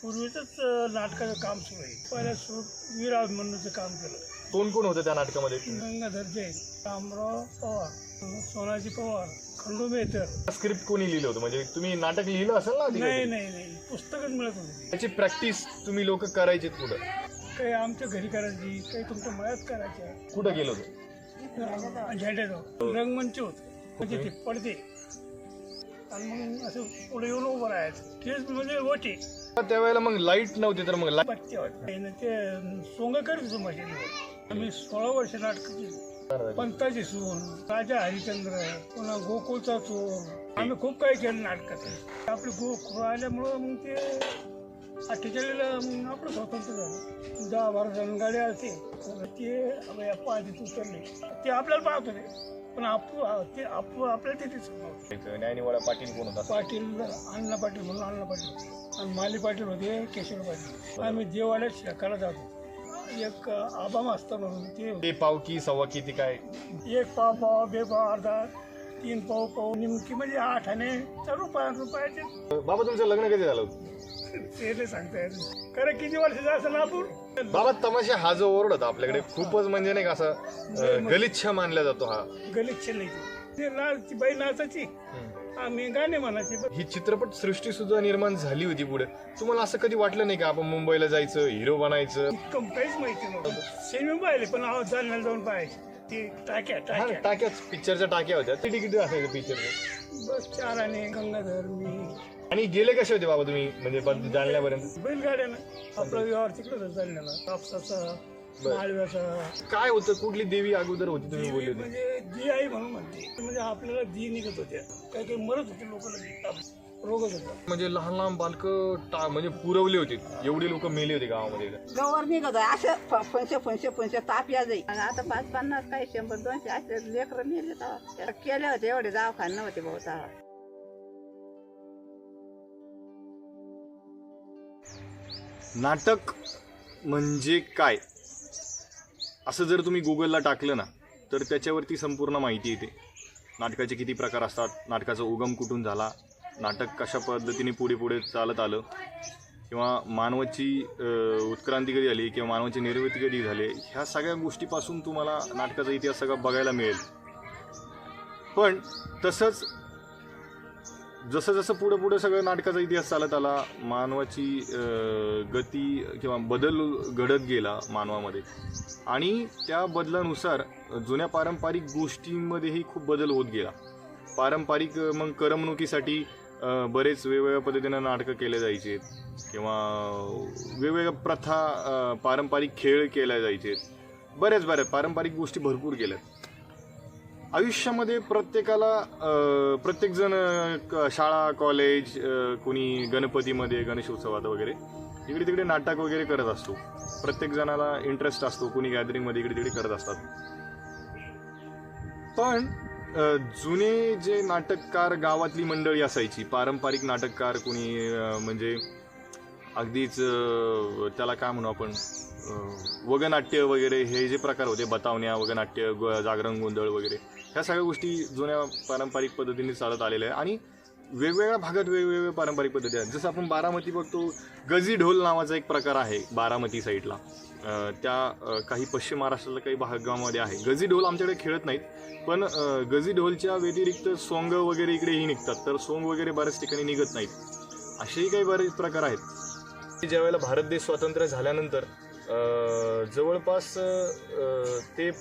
पूर्वीच नाटकाचं काम सुरू आहे. पहिल्या सुरू विराज म्हणूनचं काम केलं. कोण कोण होतं त्या नाटकामध्ये? गंगाधर जैन, रामराव पवार, सोनाजी पवार, खंडू मेहतर. स्क्रिप्ट कोणी लिहिलं होतं? म्हणजे तुम्ही नाटक लिहिलं असेल ना? नाही पुस्तकच मिळत होती. त्याची प्रॅक्टिस तुम्ही लोक करायचे कुठं? काही आमच्या घरी करायची, काही तुमच्या मळ्यात करायच्या. कुठं गेलो होतो? झेंड्याजवळ रंगमंच होत, म्हणजे ते पडते आणि मग असं पुढे येऊन उभं राहायचं. तेच म्हणजे ओटी. त्यावेळेला मग लाईट नव्हती तर मग बत्ती होती. ते सोंग करीत मशीनवर. आम्ही 16 वर्ष नाटक केली. पंताची सून, राजा हरिश्चंद्र, पुन्हा गोकुळचा चोर. आम्ही खूप काही केलं नाटकात. आपले गोकुळ आल्यामुळं मग ते 48ला मग आपलं स्वातंत्र्य झालं. 10-12 जण गाडी आलते. ते पाहत उतरले, ते आपल्याला पाहत होते, पण आपल्याला तिथे न्यायनिवाडा पाटील कोण होता? पाटील, अण्णा पाटील म्हणून अण्णा पाटील आणि माली पाटील होते, केशव पाटील. आम्ही देवाड्यात शेकायला जातो. एक आबा मास्तर म्हणून ते पाव की सव्वा किती काय? 1 पाव, 2 पाव, अर्धा, 3 पाव, निमकी म्हणजे 8 आणे, 4 रुपयाचे. बाबा तुमचं लग्न कधी झालं होतं? ते सांगता येत खरं किती वर्षाचं असं ना आपण. बाबा तमाशा हा जो ओरड होता आपल्याकडे खूपच म्हणजे नाही का असं गलिच्छ मानला जातो. हा गलिच्छ नाही. ते नाच बाई नाचायची, आम्ही गाणे म्हणायचे. ही चित्रपट सृष्टी सुद्धा निर्माण झाली होती पुढे. तुम्हाला असं कधी वाटलं नाही का आपण मुंबईला जायचं, हिरो बनायचं? इतकं काहीच माहिती नव्हतं. सिनेमा पाहिले पण आवाज जालन्याला जाऊन पाहायचे. ते टाक्याच पिक्चरच्या टाक्या होत्या. किती किती असायचं पिक्चरचे? बस 4 आणे, गंगाधर, मी. आणि गेले कसे होते बाबा तुम्ही म्हणजे जालन्यापर्यंत? बैलगाड्यानं. आपला व्यवहार तिकडे जालन्याला. कापसाचा, माळव्याचा. काय होतं? कुठली देवी अगोदर होती तुम्ही बोलले होते? म्हणजे दी आई म्हणून म्हणते. म्हणजे आपल्याला दी निघत होत्या. काही मरत होते लोक, रोगच होता. म्हणजे लहान लहान बालक म्हणजे पुरवले होते, एवढे लोक मेले होते गावामध्ये. गवर निघत असं फणसे ताप या जाई. आता 50-50 काही 100-200 असे लेकरं मेले. केले होते एवढे दवाखाने नव्हते बहुता. नाटक म्हणजे काय असं जर तुम्ही गुगलला टाकलं ना तर त्याच्यावरती संपूर्ण माहिती येते. नाटकाचे किती प्रकार असतात, नाटकाचा उगम कुठून झाला, नाटक कशा पद्धतीने पुढे पुढे चालत आलं, किंवा मानवाची उत्क्रांती कधी झाली किंवा मानवाची निर्मिती कधी झाली, ह्या सगळ्या गोष्टीपासून तुम्हाला नाटकाचा इतिहास सगळा बघायला मिळेल. पण तसंच जसं जसं पुढं पुढं सगळं नाटकाचा इतिहास चालत आला, मानवाची गती किंवा बदल घडत गेला मानवामध्ये, आणि त्या बदलानुसार जुन्या पारंपरिक गोष्टींमध्येही खूप बदल होत गेला. पारंपरिक मग करमणुकीसाठी बरेच वेगवेगळ्या पद्धतीनं नाटकं केले जायचे, किंवा वेगवेगळ्या प्रथा, पारंपरिक खेळ केले जायचे. बऱ्याच पारंपरिक गोष्टी भरपूर केल्यात. आयुष्यामध्ये प्रत्येकजण शाळा, कॉलेज, कोणी गणपतीमध्ये, गणेशोत्सवात वगैरे इकडे तिकडे नाटक वगैरे करत असतो. प्रत्येक जणाला इंटरेस्ट असतो, कोणी गॅदरिंगमध्ये इकडे तिकडे करत असतात. पण जुने जे नाटककार, गावातली मंडळी असायची, पारंपरिक नाटककार, कोणी म्हणजे अगदीच त्याला काय म्हणू आपण, वगनाट्य वगैरे हे जे प्रकार होते, बतावण्या, वगनाट्य, जागरण, गोंधळ वगैरे, ह्या सगळ्या गोष्टी जुन्या पारंपरिक पद्धतीने चालत आलेल्या आहे. आणि वेगवेगळ्या भागात वेगवेगळ्या पारंपरिक पद्धती आहेत. जसं आपण बारामती बघतो, गजी ढोल नावाचा एक प्रकार आहे बारामती साईडला. त्या काही पश्चिम महाराष्ट्रातल्या काही भागामध्ये आहे. गजी ढोल आमच्याकडे खेळत नाहीत, पण गजी ढोलच्या व्यतिरिक्त सोंग वगैरे इकडेही निघतात. तर सोंग वगैरे बऱ्याच ठिकाणी निघत नाहीत. असेही काही बरेच प्रकार आहेत. ज्यावेळेला भारत देश स्वातंत्र्य झाल्यानंतर जवळपास ते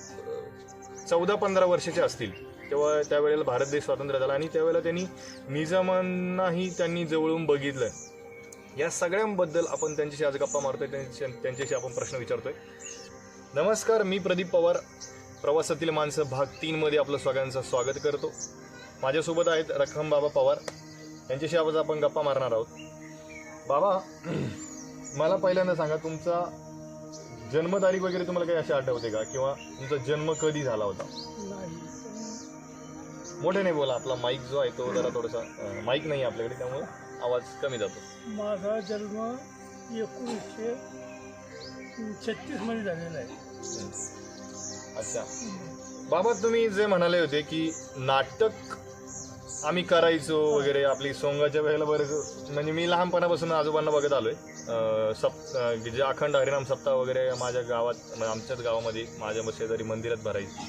14-15 वर्षाचे असतील तेव्हा त्यावेळेला भारत देश स्वातंत्र्य झाला, आणि त्यावेळेला त्यांनी निजामांनाही त्यांनी जवळून बघितलं. या सगळ्यांबद्दल आपण त्यांच्याशी आज गप्पा मारतोय, त्यांच्याशी आपण प्रश्न विचारतोय. नमस्कार, मी प्रदीप पवार. प्रवासातील माणसं भाग 3 मध्ये आपलं सगळ्यांचं स्वागत करतो. माझ्यासोबत आहेत रखम बाबा पवार, यांच्याशी आज आपण गप्पा मारणार आहोत. बाबा, मला पहिल्यांदा सांगा, तुमचा जन्मतारीख वगैरे तुम्हाला काही अशी आठवते का, किंवा तुमचा जन्म कधी झाला होता? मोठे नाही बोला, आपला माईक जो आहे तो जरा थोडासा, माईक नाही आपल्याकडे त्यामुळे आवाज कमी जातो. माझा जन्म 1936 मध्ये झालेला आहे. अच्छा बाबा, तुम्ही जे म्हणाले होते की नाटक आम्ही करायचो वगैरे आपली सोंगाच्या वेळेला बरेच म्हणजे मी लहानपणापासून आजोबांना बघत आलोय जे अखंड हरिनाम सप्ताह वगैरे माझ्या गावात म्हणजे आमच्याच गावामध्ये माझ्या शेजारी मंदिरात भरायची.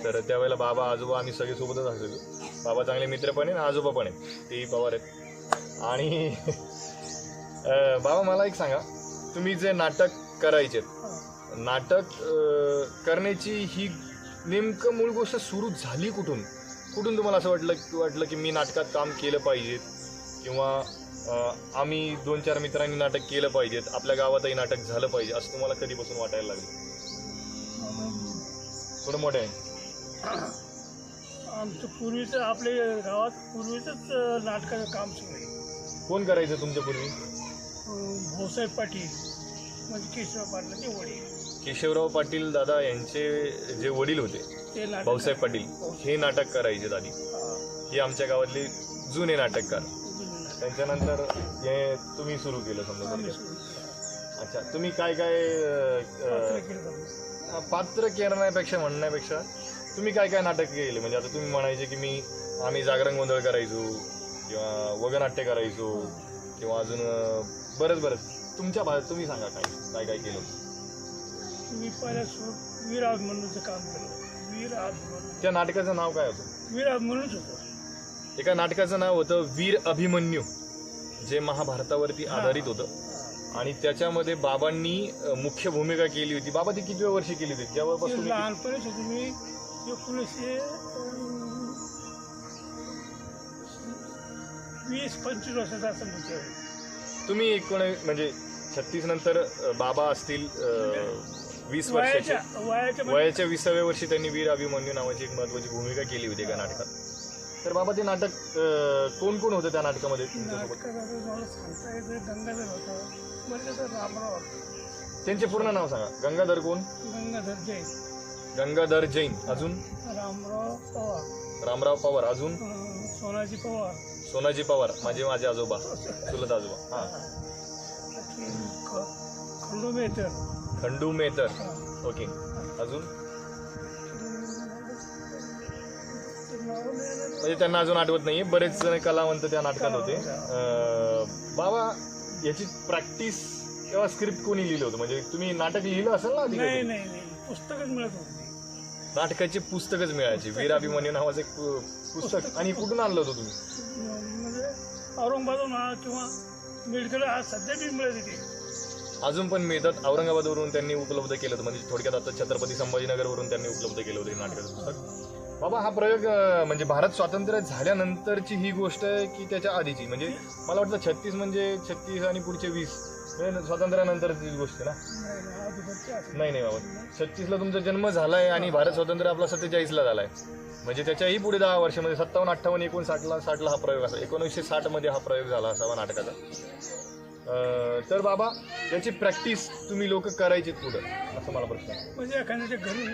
तर त्यावेळेला बाबा आजोबा आम्ही सगळे सोबतच असायचो. बाबा चांगले मित्र पण आहे आणि आजोबा पण आहेत, तेही पवार आहेत. आणि बाबा मला एक सांगा, तुम्ही जे नाटक करायचे नाटक करण्याची ही नेमकं मूळ गोष्ट सुरू झाली कुठून तुम्हाला असं वाटलं की मी नाटकात काम केलं पाहिजे किंवा आम्ही 2-4 मित्रांनी नाटक केलं पाहिजेत, आपल्या गावातही नाटक झालं पाहिजे असं तुम्हाला कधीपासून वाटायला लागलं? थोडं मोठं आहे. आमचं पूर्वीचं आपल्या गावात पूर्वीचंच नाटकाचं काम सुरू आहे. कोण करायचं तुमच्या पूर्वी? भाऊसाहेब पाटील म्हणजे केशवराव पाटलाचे वडील. केशवराव पाटील दादा यांचे जे वडील होते ते नाटक भाऊसाहेब पाटील हे नाटक करायचे आधी. हे आमच्या गावातले जुने नाटककार. त्यांच्यानंतर हे तुम्ही सुरू केलं समजा. अच्छा, तुम्ही काय पात्र करण्यापेक्षा म्हणण्यापेक्षा तुम्ही काय नाटक केले? म्हणजे आता तुम्ही म्हणायचे की आम्ही जागरण गोंधळ करायचो किंवा वगनाट्य करायचो किंवा अजून बरंच तुमच्या तुम्ही सांगा काय केलं? मी पहिल्या वीर म्हणूनचं काम केलं. वीर म्हणून त्या नाटकाचं नाव काय होतं? वीर म्हणूनच होतं. एका नाटकाचं नाव होतं वीर अभिमन्यू, जे महाभारतावरती आधारित होतं आणि त्याच्यामध्ये बाबांनी मुख्य भूमिका केली होती. बाबा ती किती वर्षी केली होती? जेव्हापासून लहानपणीच होतो मी 1920-25 वर्षाचा असं म्हणजे तुम्ही म्हणजे 36 नंतर बाबा असतील 20 वर्षाचे, वयाच्या 20व्या वर्षी त्यांनी वीर अभिमन्यू नावाची एक महत्वाची भूमिका केली होती एका नाटकात. तर बाबा ते नाटक कोण होतं त्या नाटकामध्ये तुमच्यासोबत? मला सांगता येतं. गंगाधर होता, म्हणजे रामराव होता. त्यांचे पूर्ण नाव सांगा. गंगाधर कोण? गंगाधर जैन. गंगाधर जैन. अजून? रामराव पवार. अजून? सोनाजी पवार माझे आजोबा, चुलत आजोबा. हा. खंडू मेहतर. ओके. अजून? म्हणजे त्यांना अजून आठवत नाहीये. बरेच जण कलावंत त्या नाटकात होते. बाबा याची प्रॅक्टिस किंवा स्क्रिप्ट कोणी लिहिलं होतं? म्हणजे तुम्ही नाटक लिहिलं असेल ना? नाही, पुस्तकच मिळत होती. नाटकाची पुस्तकच मिळायची. वीर अभिमन्यू नावाचं एक पुस्तक. आणि कुठून आणलं होतं तुम्ही? म्हणजे औरंगाबादहून किंवा मेडिकल आज सध्या बी मिळत होते. अजून पण मिळतात. औरंगाबादवरून त्यांनी उपलब्ध केलं होतं. म्हणजे थोडक्यात आता छत्रपती संभाजीनगरवरून त्यांनी उपलब्ध केलं होतं नाटकाचं पुस्तक. बाबा हा प्रयोग म्हणजे भारत स्वातंत्र्य झाल्यानंतरची ही गोष्ट आहे की त्याच्या आधीची? म्हणजे मला वाटतं 36 म्हणजे 36 आणि पुढचे 20 म्हणजे स्वातंत्र्यानंतरची गोष्ट आहे ना? नाही बाबा, 36ला तुमचा जन्म झालाय आणि भारत स्वातंत्र्य आपला 47ला झालाय. म्हणजे त्याच्याही पुढे 10 वर्ष म्हणजे 57, 58, 59, हा प्रयोग असा 1960 मध्ये हा प्रयोग झाला असावा नाटकाचा. तर बाबा याची प्रॅक्टिस तुम्ही लोक करायची पुढं असं मला प्रश्न आहे. म्हणजे एखाद्याच्या घरी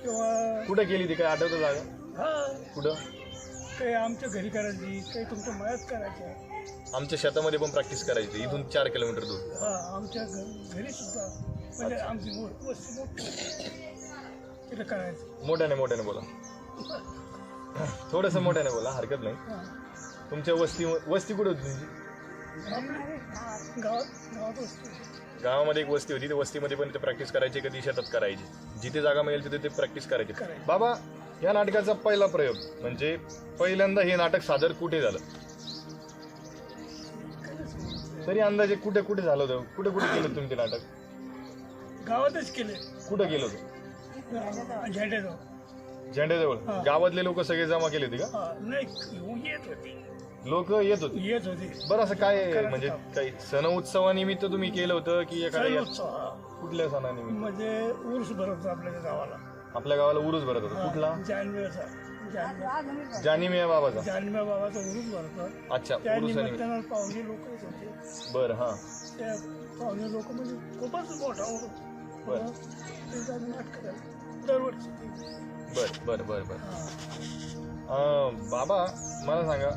किंवा कुठं केली ती? काय आठवतं जागा? हा, कुठं? काही आमच्या घरी करायची, काही तुमच्या मळ्यात करायच्या. आमच्या शेतामध्ये पण प्रॅक्टिस करायची इथून 4 किलोमीटर दूर. हा, आमच्या घरी सुद्धा म्हणजे आमची वस्ती मोठी तिथे करायचं. मोठ्याने बोला. थोडस मोठ्याने बोला, हरकत नाही. तुमच्या वस्ती कुठे होती तुमची? गावात वस्ती. गावामध्ये एक वस्ती होती. त्या वस्तीमध्ये पण ते प्रॅक्टिस करायची, कधी शेतात करायची. जिथे जागा मिळेल तिथे ते प्रॅक्टिस करायची. बाबा या नाटकाचा पहिला प्रयोग म्हणजे पहिल्यांदा हे नाटक सादर कुठे झालं? तरी अंदाजे कुठे झालं होतं? कुठे केलं तुम्ही ते नाटक? गावातच केले. कुठं केलं होतं? झेंड्याजवळ. गावातले लोक सगळे जमा केले होते का? नाही, येत होते. लोक येत होते. बरं, असं काय म्हणजे काही सण उत्सवानिमित्त तुम्ही केलं होतं की एखाद्या कुठल्या सणानिमित्त? म्हणजे उरूस भरत होता आपल्या गावाला उरूस भरत होता. कुठला? जानिमिया बाबाचा उरूस भरत. अच्छा, त्यानिमित्तानं पाहुणे लोक येत होते. बरं. हा, त्या पाहुणे लोक म्हणजे खूपच मोठा दरवर्षी. बर. बाबा मला सांगा,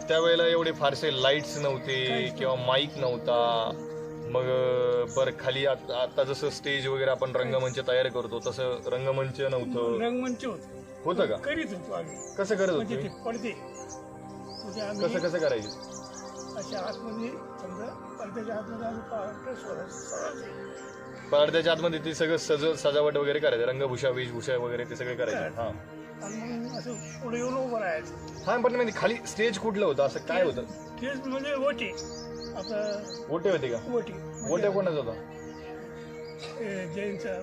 त्यावेळेला एवढे फारसे लाईट्स नव्हते किंवा माईक नव्हता. मग बरं, खाली आता जसं स्टेज वगैरे आपण रंगमंच तयार करतो तसं रंगमंच नव्हतं. रंगमंच होतं का? करीत होतो आम्ही. कसं करत म्हणजे होतो? ते पडदे म्हणजे आम्ही कसं कसं करायचे? अशा आतमध्ये समजा पडद्याच्या आतमध्ये आम्ही पार्ट सोडायचं. पडद्याच्या आतमध्ये ते सगळं सजावट वगैरे करायचं, रंगभूषा वेशभूषा वगैरे ते सगळे करायचे. हा आणि मग असं पुढे येऊन उभं राहायचं. हा, पण म्हणजे खाली स्टेज कुठलं होतं, असं काय होतं? तेच म्हणजे ओटी आता ओटे होते का? ओटी ओट्या कोणाचा होता? जैनचा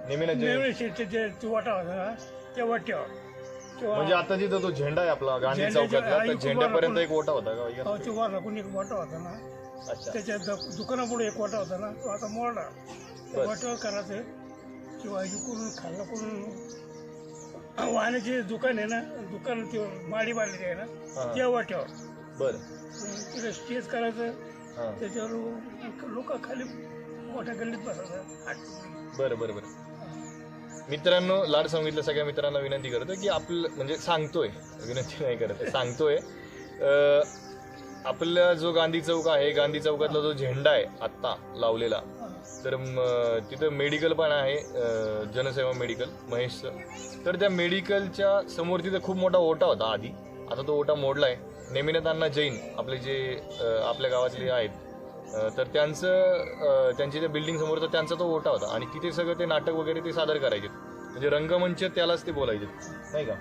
नेहमी नेहमी शेटचे जे वाटा होता ना त्या वाट्यावर किंवा म्हणजे आता जिथं तो झेंडा आहे आपला गांधी चौकातला, त्या झेंड्यापर्यंत एक ओटा होता का? ते वरला एक वाटा होता ना, अच्छा. त्याच्या दुकानापुढे एक वाटा होता ना, तो आता मोडला. त्या वाट्यावर करायचं किंवा इकडून खाल्ला करून वाहनाचे दुकान आहे ना, दुकान ते माडी बांधलेली आहे ना त्या वाट्यावर. बरं. तिथे स्टेज करायचं, हा. त्याच्यावर लोक खाली मोठ्या गल्लीत बसायचं. बरं बरं बरं. मित्रांनो, लाड सांगितलं सगळ्या मित्रांना विनंती करतो की आपलं म्हणजे सांगतोय, विनंती नाही करत, सांगतोय आपला जो गांधी चौक आहे, गांधी चौकातला जो झेंडा आहे आत्ता लावलेला, तर तिथं मेडिकल पण आहे, जनसेवा मेडिकल महेशचं. तर त्या मेडिकलच्या समोर तिथं खूप मोठा ओटा होता आधी, आता तो ओटा मोडलाय. नेमिनाथांना जैन आपले जे आपल्या गावातले आहेत, तर त्यांची त्या बिल्डिंग समोर तर त्यांचा तो ओटा होता आणि तिथे सगळं ते नाटक वगैरे ते सादर करायचे, म्हणजे रंगमंच त्यालाच ते बोलायचे, नाही का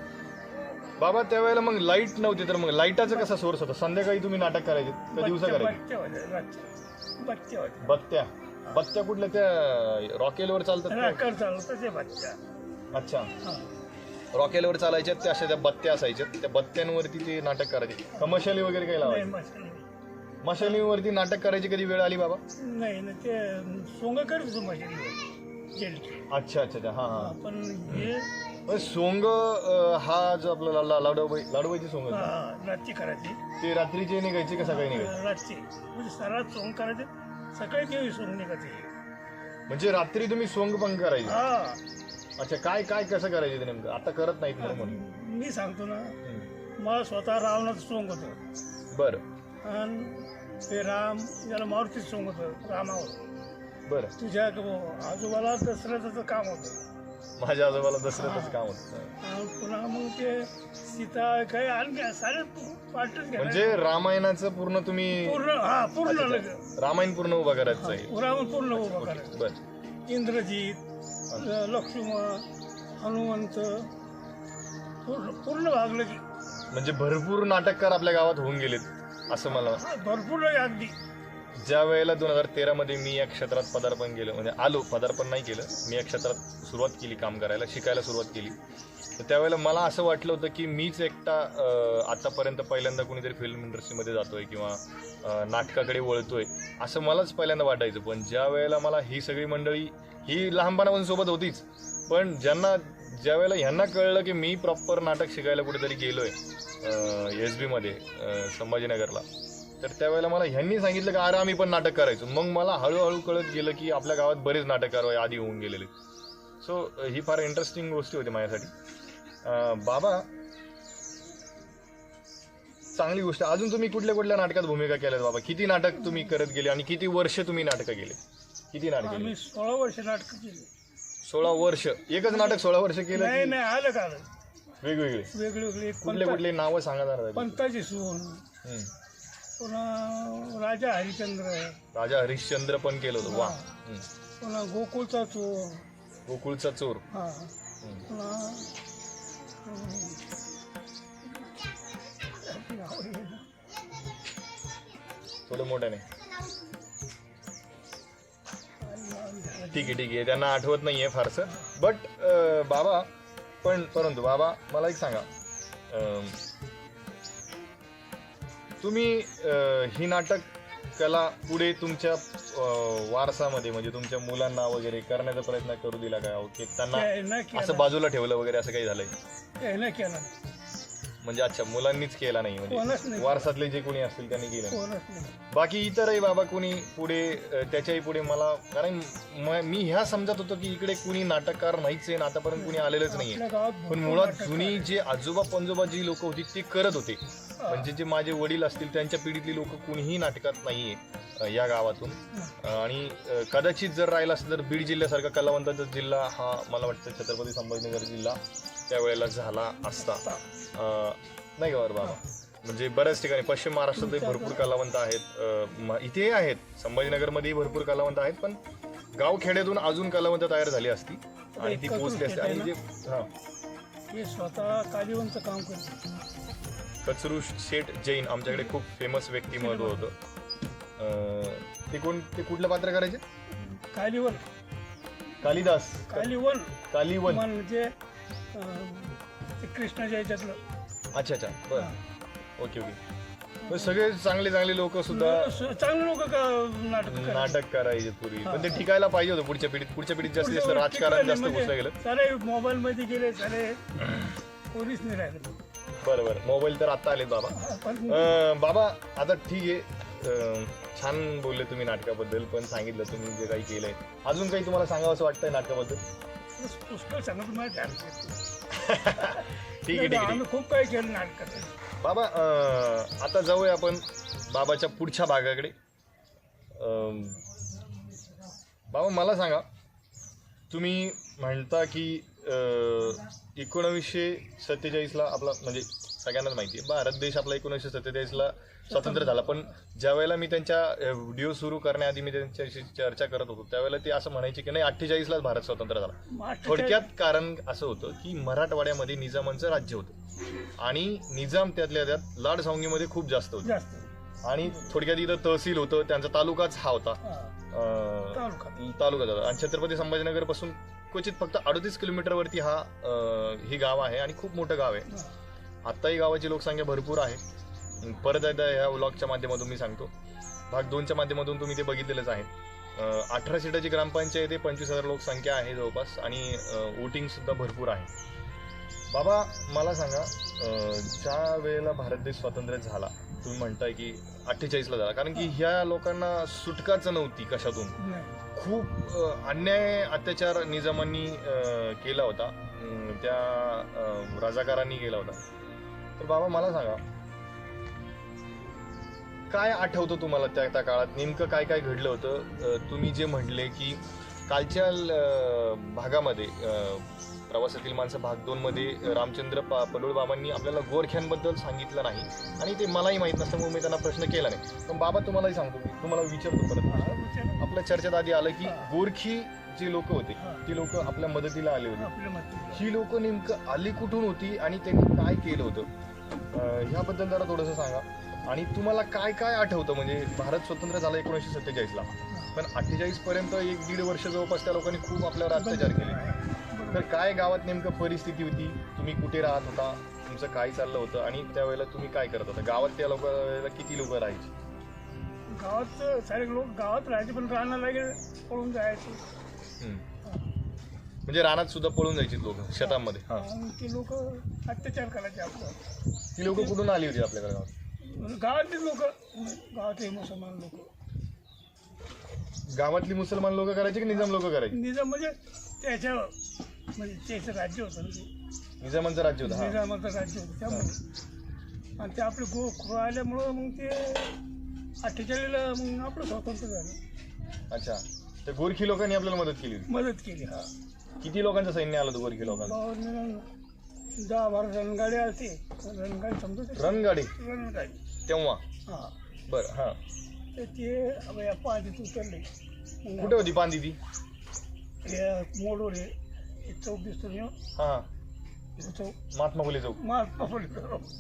बाबा? त्यावेळेला मग लाईट नव्हती, तर मग लाईटाचा कसा सोर्स होता? संध्याकाळी तुम्ही नाटक करायचे तर दिवसा करायचे? बत्त्या. बत्त्या कुठल्या? त्या रॉकेलवर चालतात? अच्छा, रॉकेलवर चालायच्या त्या, अशा त्या बत्त्या असायच्या, त्या बत्त्यांवरती ते नाटक करायचे. मशाली वगैरे काही लावायचे? मशालीवरती नाटक करायची कधी वेळ आली बाबा? नाही ना, ते सोंग करायचं मशालीवर. अच्छा अच्छा अच्छा. हा हा. पण हे सोंग हा जो आपला लाडूबाईची सोंग रात्री करायची. ते रात्रीचे निघायचे का सकाळी निघायचे? रात्री म्हणजे सर्वात सोंग करायचे, सकाळी ते सोंग निघायचे. म्हणजे रात्री तुम्ही सोंग पण करायचे? हा. अच्छा, काय काय कसं करायचे ते नेमकं? आता करत नाहीत म्हणून मी सांगतो ना, मला स्वतः रावणाचं सोंग होतं. बरं. आणि ते राम याला मारुतीचं सोंग होतं रामावर. बरं. तुझ्या आजोबाला दसऱ्याचं काम होतं. माझ्या आजोबाला दसऱ्यातच काम होतं. आणि पुन्हा मग ते सीता काही आणखी सारे पाठच घ्या, म्हणजे रामायणाचं पूर्ण तुम्ही पूर्ण रामायण पूर्ण उभा करायचं आहे? रामायण पूर्ण उभा करायचं. बरं. इंद्रजित, लक्ष्मण, हनुमंत पूर्ण भागलं की. म्हणजे भरपूर नाटककार आपल्या गावात होऊन गेलेत असं मला भरपूर अगदी. ज्या वेळेला 2013 मध्ये मी या क्षेत्रात पदार्पण केलं, म्हणजे आलो, पदार्पण नाही केलं, मी या क्षेत्रात सुरुवात केली काम करायला, शिकायला सुरुवात केली, तर त्यावेळेला मला असं वाटलं होतं की मीच एकटा आतापर्यंत पहिल्यांदा कुणीतरी फिल्म इंडस्ट्रीमध्ये जातोय किंवा नाटकाकडे वळतोय असं मलाच पहिल्यांदा वाटायचं. पण ज्या वेळेला मला ही सगळी मंडळी ही लहानपणापासून सोबत होतीच, पण ज्या वेळेला ह्यांना कळलं की मी प्रॉपर नाटक शिकायला कुठेतरी गेलोय SB मध्ये संभाजीनगरला, तर त्यावेळेला मला ह्यांनी सांगितलं की अरे आम्ही पण नाटक करायचो. मग मला हळूहळू कळत गेलं की आपल्या गावात बरेच नाटककार आधी होऊन गेलेले. सो ही फार इंटरेस्टिंग गोष्टी होती माझ्यासाठी. बाबा, चांगली गोष्ट. अजून तुम्ही कुठल्या कुठल्या नाटकात भूमिका केल्यात बाबा? किती नाटक तुम्ही करत गेले आणि किती वर्ष तुम्ही नाटकं केले? किती नाटक? आम्ही 16 वर्ष नाटक केली. 16 वर्ष? एकच नाटक 16 वर्ष केलं? नाही, आलं का वेगवेगळे वेगळे कुठले कुठले नावं सांगा जरा. पंताची सून, पुन्हा राजा हरिश्चंद्र पण केलं होतं. वा. पुन्हा गोकुळचा चोर. हा. पुन्हा थोडं मोठ्याने. ठीक आहे, त्यांना आठवत नाहीये फारसं. बट बाबा, परंतु बाबा मला एक सांगा, तुम्ही ही नाटक कला पुढे तुमच्या वारसामध्ये म्हणजे तुमच्या मुलांना वगैरे करण्याचा प्रयत्न करू दिला का? की त्यांना असं बाजूला ठेवलं वगैरे असं काही झालंय? म्हणजे अच्छा, मुलांनीच केला नाही, म्हणजे वारसातले जे कोणी असतील त्यांनी केलं. बाकी इतरही बाबा कोणी पुढे त्याच्याही पुढे मला, कारण मी ह्या समजत होतो की इकडे कुणी नाटककार नाहीच आहे, आतापर्यंत कुणी आलेलंच नाहीये. पण मुळात जुनी जे आजोबा पंजोबा जी लोक होती ते करत होते, म्हणजे जे माझे वडील असतील त्यांच्या पिढीतली लोक कुणीही नाटकात नाहीये या गावातून. आणि कदाचित जर राहिला असतं तर बीड जिल्ह्यासारखा कलावंताचा जिल्हा हा मला वाटतं छत्रपती संभाजीनगर जिल्हा त्यावेळेला झाला असता, नाही का बरं बाबा? म्हणजे बऱ्याच ठिकाणी पश्चिम महाराष्ट्रातही भरपूर कलावंत आहेत, इथे आहेत, संभाजीनगरमध्येही भरपूर कलावंत आहेत, पण गाव खेड्यातून अजून कलावंत तयार झाली असती आणि ती पोचली असते. आणि जे हे स्वतः कालीवंत काम करते. कचरू शेठ जैन आमच्याकडे खूप फेमस व्यक्तिमत्व होतं. ते कुठलं पात्र करायचे? कालीवन, कालिदास, कालीवन म्हणजे ते कृष्णाच्या याच्यातलं. अच्छा अच्छा, बरं, ओके ओके. सगळे चांगले चांगले लोक सुद्धा चांगले लोक नाटक करायचे पूर्वी, पण ते टिकायला पाहिजे होतं पुढच्या पिढीत जास्तीत जास्त राजकारण जास्त घुसलं गेलं. सारे मोबाईल मध्ये गेले, सारे कोणीच नाही राहिले. बरं, मोबाईल तर आता आलेत बाबा. बाबा आता ठीक आहे, छान बोलले तुम्ही नाटकाबद्दल, पण सांगितलं तुम्ही जे काही केलंय. अजून काही तुम्हाला सांगावं असं वाटतंय नाटकाबद्दल? पुष्कळ सांगा तुम्हाला. ठीक आहे. आम्ही खूप काही केलं नाटकात. बाबा आता जाऊया आपण बाबाच्या पुढच्या भागाकडे. बाबा मला सांगा, तुम्ही म्हणता की 1947ला आपला, म्हणजे सगळ्यांनाच माहिती आहे, भारत देश आपला 1947ला स्वातंत्र्य झाला. पण ज्या वेळेला मी त्यांच्या व्हिडिओ सुरू करण्याआधी मी त्यांच्याशी चर्चा करत होतो, त्यावेळेला ते असं म्हणायचे की नाही 48लाच भारत स्वतंत्र झाला. थोडक्यात कारण असं होतं की मराठवाड्यामध्ये निजामांचं राज्य होतं आणि निजाम त्यातल्या त्यात लाडसावंगीमध्ये खूप जास्त होते. आणि थोडक्यात इथं तहसील होतं, त्यांचा तालुकाच हा होता, तालुका होता. आणि छत्रपती संभाजीनगर पासून क्वचित फक्त 38 किलोमीटरवरती हे गाव आहे आणि खूप मोठं गाव आहे. आत्ताही गावाची लोकसंख्या भरपूर आहे. परत एकदा ह्या व्लॉगच्या माध्यमातून मी सांगतो, भाग 2च्या माध्यमातून तुम्ही ते बघितलेलंच आहे. 18 सीटाची ग्रामपंचायत आहे, 25,000 लोकसंख्या आहे जवळपास, आणि वोटिंग सुद्धा भरपूर आहे. बाबा मला सांगा, ज्या वेळेला भारत देश स्वातंत्र्य झाला, तुम्ही म्हणताय की 48ला झाला, कारण की ह्या लोकांना सुटकाच नव्हती कशातून. खूप अन्याय अत्याचार निजामांनी केला होता, त्या राजाकारांनी केला होता. तर बाबा मला सांगा, काय आठवतं तुम्हाला त्या काळात नेमकं काय काय घडलं होतं? तुम्ही जे म्हणले की कालच्या भागामध्ये, प्रवासातील माणसं भाग 2 मध्ये रामचंद्र पडोळ बाबांनी आपल्याला गोरख्यांबद्दल सांगितलं नाही, आणि ते मलाही माहीत नसल्यामुळे मी त्यांना प्रश्न केला नाही. पण बाबा तुम्हालाही सांगतो, मी तुम्हाला विचारतो परत. आपल्या चर्चेत आधी आलं की गोरखी जी लोक होते ती लोक आपल्या मदतीला आले होते. ही लोक नेमकं आली कुठून होती आणि त्यांनी काय केलं होतं, ह्याबद्दल जरा थोडंसं सांगा. आणि तुम्हाला काय काय आठवतं? म्हणजे भारत स्वतंत्र झाला 1947ला, पण 48 पर्यंत 1-1.5 वर्ष जवळपास त्या लोकांनी खूप आपल्यावर अत्याचार केले. तर काय गावात नेमकं परिस्थिती होती, तुम्ही कुठे राहत होता, तुमचं काय चाललं होतं, आणि त्यावेळेला तुम्ही काय करत होता? गावात त्या लोकांना किती लोक राहायची? गावात सारे लोक गावात राहायचे, पण रानाला पळून जायचे. म्हणजे रानात सुद्धा पळून जायची लोक, शेतांमध्ये. ते लोक अत्याचार करायचे आपल्यावर. ती लोक कुठून आली होती आपल्याकडे? गावातली लोक, गावातले मुसलमान लोक. गावातली मुसलमान लोक करायचे की निजाम लोक करायचे? निजाम म्हणजे त्याचं राज्य होतं, निजामांचं राज्य होतं. निजामाचं राज्य होतं त्यामुळे. आणि ते आपले गोखरू आल्यामुळं मग ते 48ला मग आपलं स्वातंत्र्य झालं. अच्छा, तर गोरखी लोकांनी आपल्याला मदत केली. हा. किती लोकांचं सैन्य आलं होतं गोरखी लोकांना? 10-12 रणगाडी आलते. रणगाडी समजत? रणगाडी तेव्हा. हा, बरं. हा, तर ते पांदीत उतरले. कुठे होती पांदी ती? मोडवर चौक दिसतो. हा, चौक, महात्मा फुले चौक.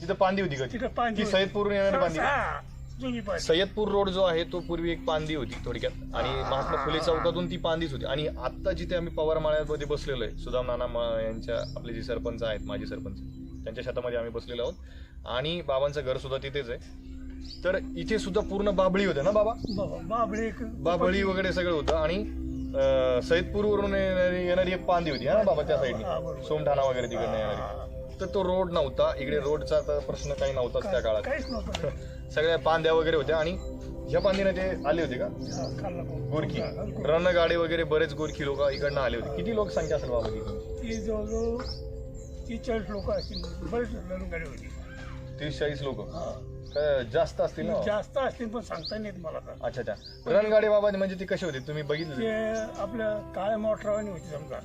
तिथं पांदी होती का? तिथं पांदी, सय्यदपूरवरून येणारी पांदी. जुनी पांदी. सय्यदपूर रोड जो आहे तो पूर्वी एक पांदी होती थोडक्यात, आणि महात्मा फुले चौकातून ती पांदीच होती. आणि आता जिथे आम्ही पवार माळ्यामध्ये बसलेलो आहे, सुदाम नाना यांच्या, आपले जे सरपंच आहेत, माजी सरपंच, त्यांच्या शेतामध्ये आम्ही बसलेलो आहोत, आणि बाबांचं घर सुद्धा तिथेच आहे. तर इथे सुद्धा पूर्ण बाबळी होते ना बाबा? बाबळी वगैरे सगळं होतं. आणि सय्यदपूरवरून येणारी एक पांदी होती ना बाबा, त्या साईडने सोमठाणा वगैरे तिकडनं येणारी. तर तो रोड नव्हता इकडे, रोडचा तर प्रश्न काही नव्हताच त्या काळात. सगळ्या पांद्या वगैरे होत्या. आणि ह्या पांदीने ते आले होते का गोरखी? रणगाडे वगैरे बरेच गोरखी लोक इकडनं आले होते. किती लोकसंख्या असेल बाबा ती? जवळजवळ 30-40 लोक असतील. बरेच रणगाडी होती. 30-40 लोक जास्त असतील ना? जास्त असतील, पण सांगता नाही मला. अच्छा अच्छा. रणगाडी बाबा म्हणजे ती कशी होती, तुम्ही बघितली? ते आपल्या काळ्या मोटरावानी होती समजा.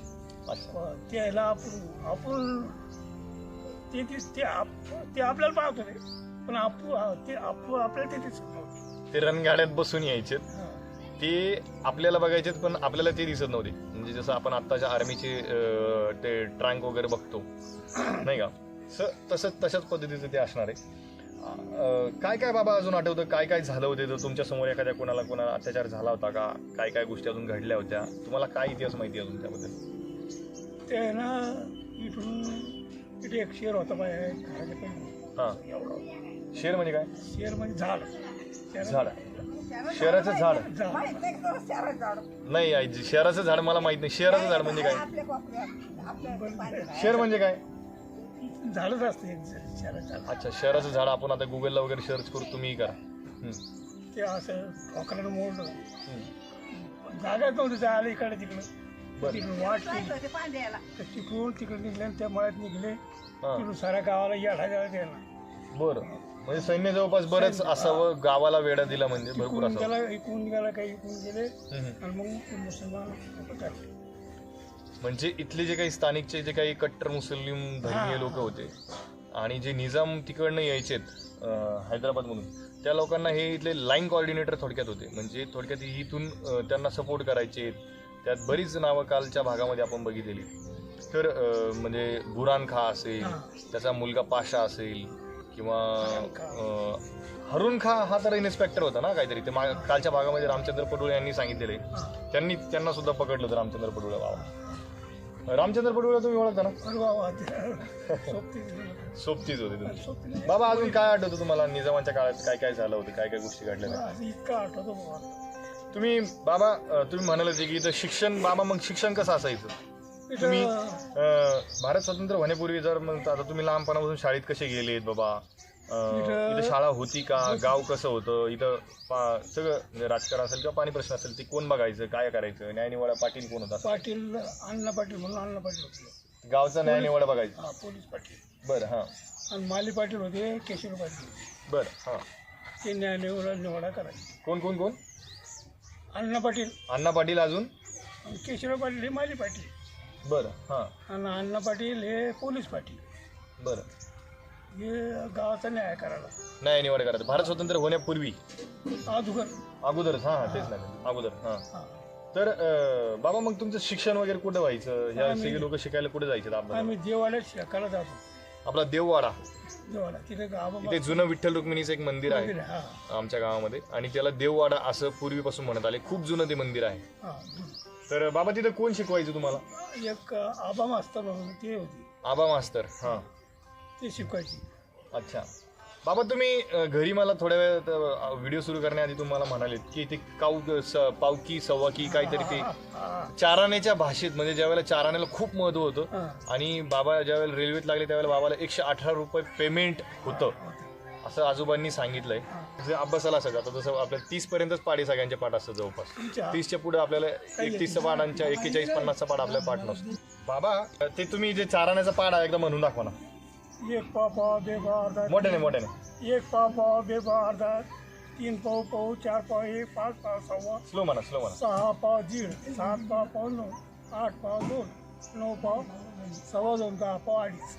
त्याला आपण ते आपल्याला पाहत होते. पण आपल्याला ते दिसत नव्हते. ते रणगाड्यात बसून यायचे, हा. ते आपल्याला बघायचे पण आपल्याला ते दिसत नव्हते. म्हणजे जसं आपण आत्ताच्या आर्मीचे ते ट्रँक वगैरे बघतो नाही का, तशाच पद्धतीचं ते असणार आहे. काय काय बाबा अजून आठवतं, काय काय झालं होतं? तर तुमच्या समोर एखाद्या कोणाला अत्याचार झाला होता का? काय काय गोष्टी अजून घडल्या होत्या? तुम्हाला काय इतिहास माहिती अजून त्याबद्दल? ते ना इथे एक शेर होता बाहेर घराच्या पहिले. हां, एवढा शेर म्हणजे काय? शेर म्हणजे झाड. झाड, शेराचं झाड झाड. माहित नाही का तुला शहरात झाड? नाही आईजी, शेराचं झाड मला माहित नाही. शेराचं झाड म्हणजे काय? आपल्या कोपऱ्यात, आपल्या पाण्यात. शेर म्हणजे काय? झाडच असते एक शेराचं झाड. अच्छा, शहराचं झाड. आपण आता गुगलला वगैरे सर्च करू, तुम्ही करा. ते असं ठोकरानं मोडलं, जागाच नव्हती जायला इकडे तिकडे. तिकडून वाट केली, ते पाण्याला. तर तिकडून तिकडे निघले आणि त्या मळ्यात निघले. हा. तिकडून साऱ्या गावाला याडा द्यायला. बरं, म्हणजे सैन्य जवळपास बरंच असावं, गावाला वेढा दिला म्हणजे भरपूर इकडून असावं. त्याला इकडून निघाला, काही इकडून गेले हम्म. आणि मग मुसलमान लोकं टाकले. म्हणजे इथले जे काही स्थानिकचे जे काही कट्टर मुस्लिम धर्मीय लोक होते आणि जे निजाम तिकडनं यायचेत हैदराबादमधून, त्या लोकांना हे इथले लाईन कोऑर्डिनेटर थोडक्यात होते. म्हणजे थोडक्यात इथून त्यांना सपोर्ट करायचे. त्यात बरीच नावं कालच्या भागामध्ये आपण बघितलेली. तर म्हणजे बुरान खा असेल, त्याचा मुलगा पाशा असेल, किंवा हरुण खा हा तर इन्स्पेक्टर होता ना काहीतरी. ते कालच्या भागामध्ये रामचंद्र पडुळे यांनी सांगितलेले. त्यांना सुद्धा पकडलं होतं रामचंद्र पडुळे बाबा. रामचंद्र पडुळे तुम्ही ओळखता ना? अरे बाबा, सोबती सोबतीच होते तुम्ही. बाबा अजून काय आठवतं तुम्हाला निजामाच्या काळात काय काय झालं होतं, काय काय गोष्टी घडल्या? असं इतकं आठवतो बाबा. तुम्ही बाबा तुम्ही म्हणाले होते की इथं शिक्षण, बाबा मग शिक्षण कसं असायचं? तुम्ही भारत स्वतंत्र होण्यापूर्वी जर मग आता तुम्ही लहानपणापासून शाळेत कसे गेलेत बाबा? इथं शाळा होती का? गाव कसं होतं इथं? सगळं म्हणजे राजकारण असेल किंवा पाणी प्रश्न असेल ते कोण बघायचं, काय करायचं? न्यायनिवाडा पाटील कोण होता? पाटील, अण्णा पाटील म्हणून अण्णा पाटील होते. गावचा न्यायनिवाडा बघायचा. हा, पोलीस पाटील. बरं, हां. आणि माली पाटील होते, केशव पाटील. बरं, हां. ते निवडा करायचे. कोण कोण कोण? अण्णा पाटील, अण्णा पाटील, अजून? आणि केशव पाटील हे माली पाटील. बरं, हां. आणि अण्णा पाटील हे पोलीस पाटील. बरं, हे गावाचा न्याय करायला. न्यायनिवाडा करायचं भारत स्वतंत्र होण्यापूर्वी, अगोदरच. हां, तेच नाही अगोदर. हां. तर बाबा मग तुमचं शिक्षण वगैरे कुठं व्हायचं? ह्या सगळे लोक शिकायला कुठे जायचे? आम्ही देवाला शिकायला जातो. आपला देववाडा, देवाला तिथे गाव तिथे जुनं विठ्ठल रुक्मिणीचं एक मंदिर आहे आमच्या गावामध्ये, आणि त्याला देववाडा असं पूर्वीपासून म्हणत आले. खूप जुनं ते मंदिर आहे. तर बाबा तिथं कोण शिकवायचं तुम्हाला? एक आबा मास्तर म्हणून ते होते. आबा मास्तर, हां. ते शिकवायचे. अच्छा बाबा, तुम्ही घरी मला थोड्या वेळ व्हिडिओ सुरू करण्याआधी तुम्हाला म्हणालेत की ते पावकी सव्वाकी काहीतरी ते चाराण्याच्या भाषेत, म्हणजे ज्यावेळेला चाराण्याला खूप महत्व होतं आणि बाबा ज्यावेळेला रेल्वेत लागले त्यावेळेला बाबाला 118 रुपये पेमेंट होतं असं आजोबांनी सांगितलंय. जसं अभ्यासाला असं आता जसं आपल्या 30 पर्यंतच पाढे सगळ्यांचे पाठ असतात जवळपास. 30च्या पुढे आपल्याला 31चा पाठ आणि 41-50चा पाठ आपल्याला पाठ नसतो. बाबा ते तुम्ही जे चाराण्याचा पाठ आहे एकदा म्हणून दाखवा ना. एक पाव बेबा अर्धा, मोठ्याने. एक पाव बेबा अर्धा, 3 पाव 4 पाव 1, 5 पाव सव्वा, स्लो म्हणा. 6 पाव दीड, 7 पाव 9, 8 पाव 2, 9 पाव सव्वा 2, 10 पाव 2.5.